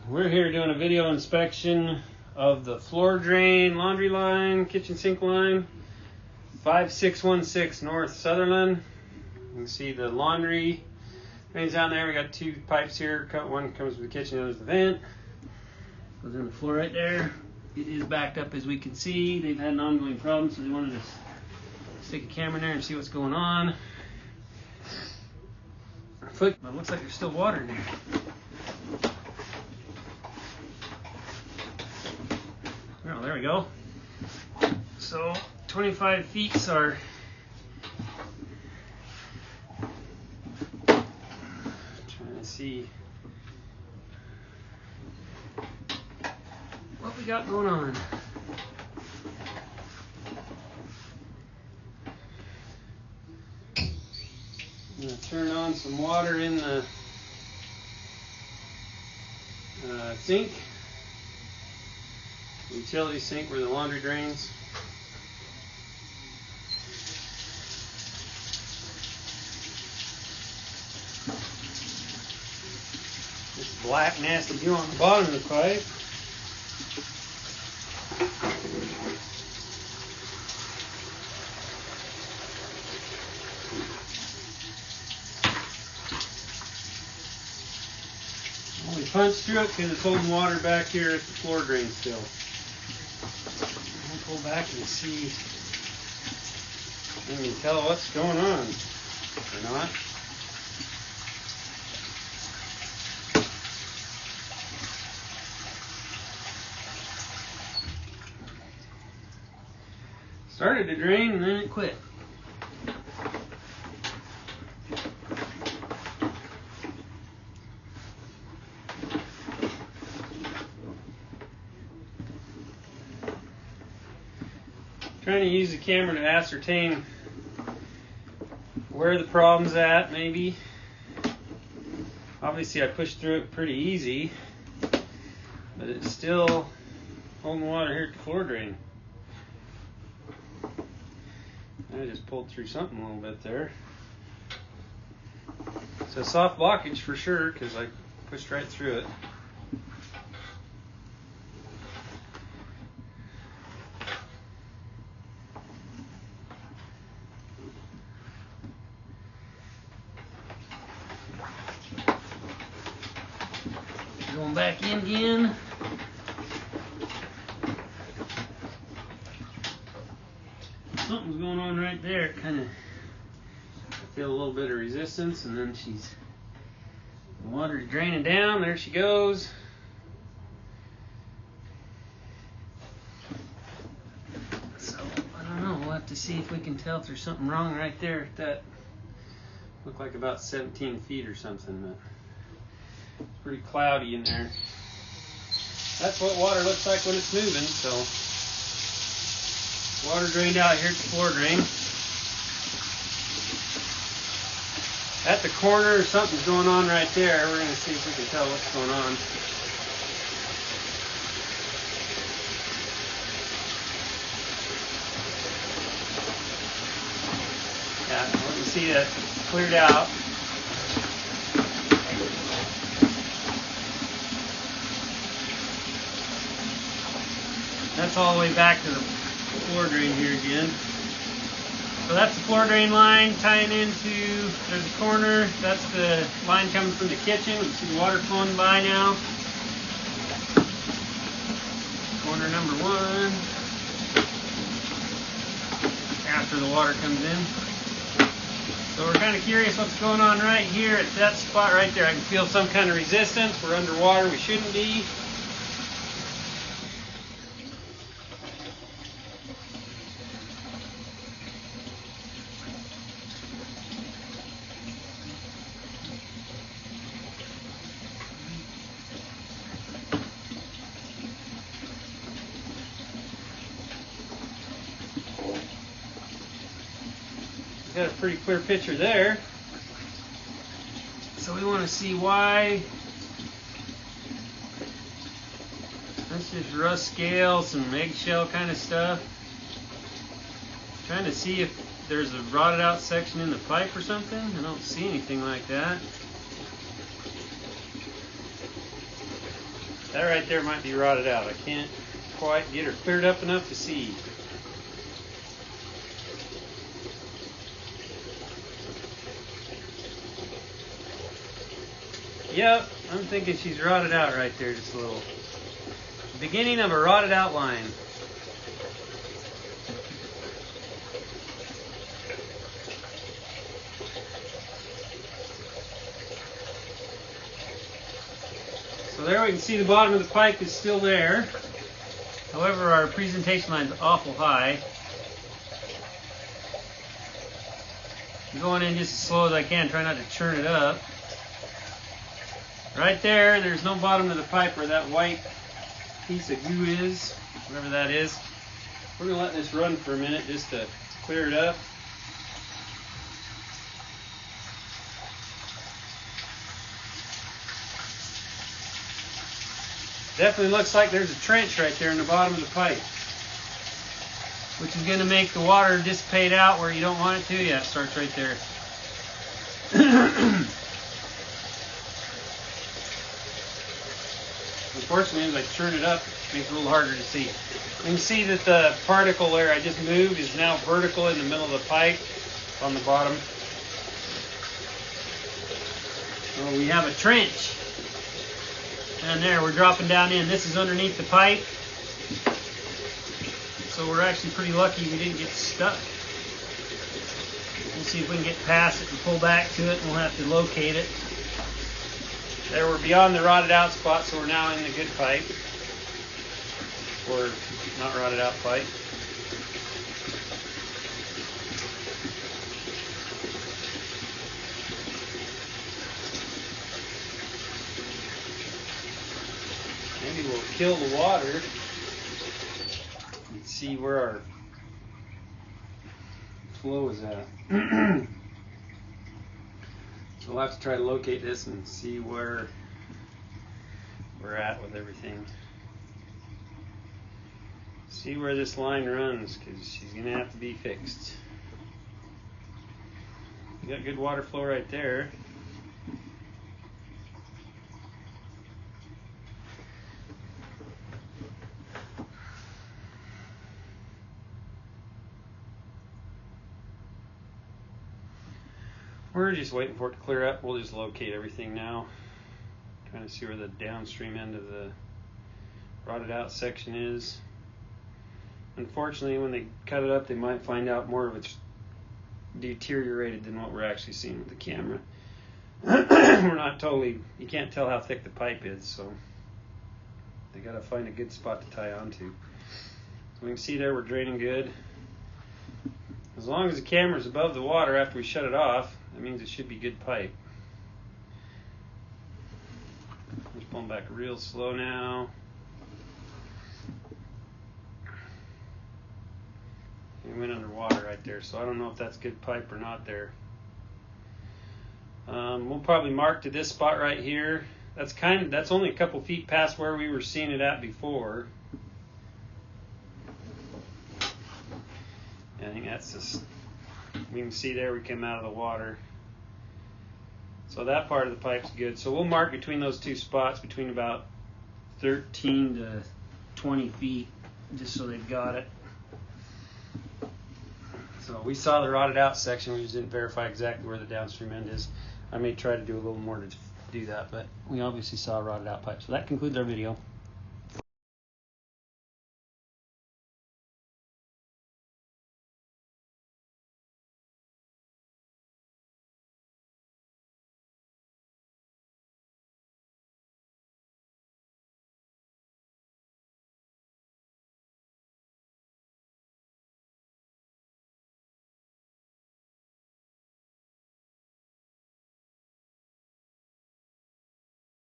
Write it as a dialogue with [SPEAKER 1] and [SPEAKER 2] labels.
[SPEAKER 1] We're here doing a video inspection of the floor drain, laundry line, kitchen sink line, 5616 North Sutherlin. You can see the laundry drains down there. We got two pipes here. One comes with the kitchen, the other's the vent. Goes in the floor right there. It is backed up, as we can see. They've had an ongoing problem, so they wanted to stick a camera in there and see what's going on. But it looks like there's still water in there. Oh, there we go. So 25 feet are trying to see what we got going on. I'm going to turn on some water in the sink, utility sink where the laundry drains. This black nasty goo on the bottom of the pipe. We punched through it because it's holding water back here at the floor drain still. We'll pull back and see. You can tell what's going on or not. Started to drain and then it quit. Trying to use the camera to ascertain where the problem's at, maybe. Obviously I pushed through it pretty easy, but it's still holding water here at the floor drain. I just pulled through something a little bit there. It's a soft blockage for sure because I pushed right through it. Going back in again. Something's going on right there. Kind of feel a little bit of resistance, and then the water's draining down. There she goes. So I don't know. We'll have to see if we can tell if there's something wrong right there. That looked like about 17 feet or something. But it's pretty cloudy in there. That's what water looks like when it's moving. So water drained out here at the floor drain. At the corner, something's going on right there. We're going to see if we can tell what's going on. Yeah, let me see that cleared out. That's all the way back to the floor drain here again. So that's the floor drain line tying into, there's a corner, that's the line coming from the kitchen. You can see the water flowing by now. Corner number one, after the water comes in. So we're kind of curious what's going on right here at that spot right there. I can feel some kind of resistance. We're underwater, we shouldn't be. Got a pretty clear picture there. So we want to see why. That's just rust scale, some eggshell kind of stuff. Trying to see if there's a rotted out section in the pipe or something. I don't see anything like that. That right there might be rotted out. I can't quite get her cleared up enough to see. Yep, I'm thinking she's rotted out right there just a little. Beginning of a rotted out line. So there we can see the bottom of the pipe is still there. However, our presentation line's awful high. I'm going in just as slow as I can, try not to churn it up. Right there, there's no bottom to the pipe where that white piece of goo is, whatever that is. We're going to let this run for a minute just to clear it up. Definitely looks like there's a trench right there in the bottom of the pipe, which is going to make the water dissipate out where you don't want it to. Yeah, it starts right there. Unfortunately, as I turn it up, it makes it a little harder to see. You can see that the particle layer I just moved is now vertical in the middle of the pipe on the bottom. So we have a trench. And there, we're dropping down in. This is underneath the pipe. So we're actually pretty lucky we didn't get stuck. We'll see if we can get past it and pull back to it, and we'll have to locate it. There, we're beyond the rotted out spot, so we're now in the good pipe. Or not rotted out pipe. Maybe we'll kill the water and see where our flow is at. So we'll have to try to locate this and see where we're at with everything. See where this line runs, because she's going to have to be fixed. You got good water flow right there. We're just waiting for it to clear up. We'll just locate everything now. Trying to see where the downstream end of the rotted out section is. Unfortunately, when they cut it up, they might find out more of it's deteriorated than what we're actually seeing with the camera. We're not totally, you can't tell how thick the pipe is, so they gotta find a good spot to tie onto. So we can see there we're draining good. As long as the camera's above the water after we shut it off, that means it should be good pipe. Just pulling back real slow now. We went underwater right there, so I don't know if that's good pipe or not there. We'll probably mark to this spot right here. That's only a couple feet past where we were seeing it at before. I think that's just, we can see there we came out of the water. So that part of the pipe's good. So we'll mark between those two spots, between about 13 to 20 feet, just so they've got it. So we saw the rotted out section, we just didn't verify exactly where the downstream end is. I may try to do a little more to do that, but we obviously saw a rotted out pipe. So that concludes our video.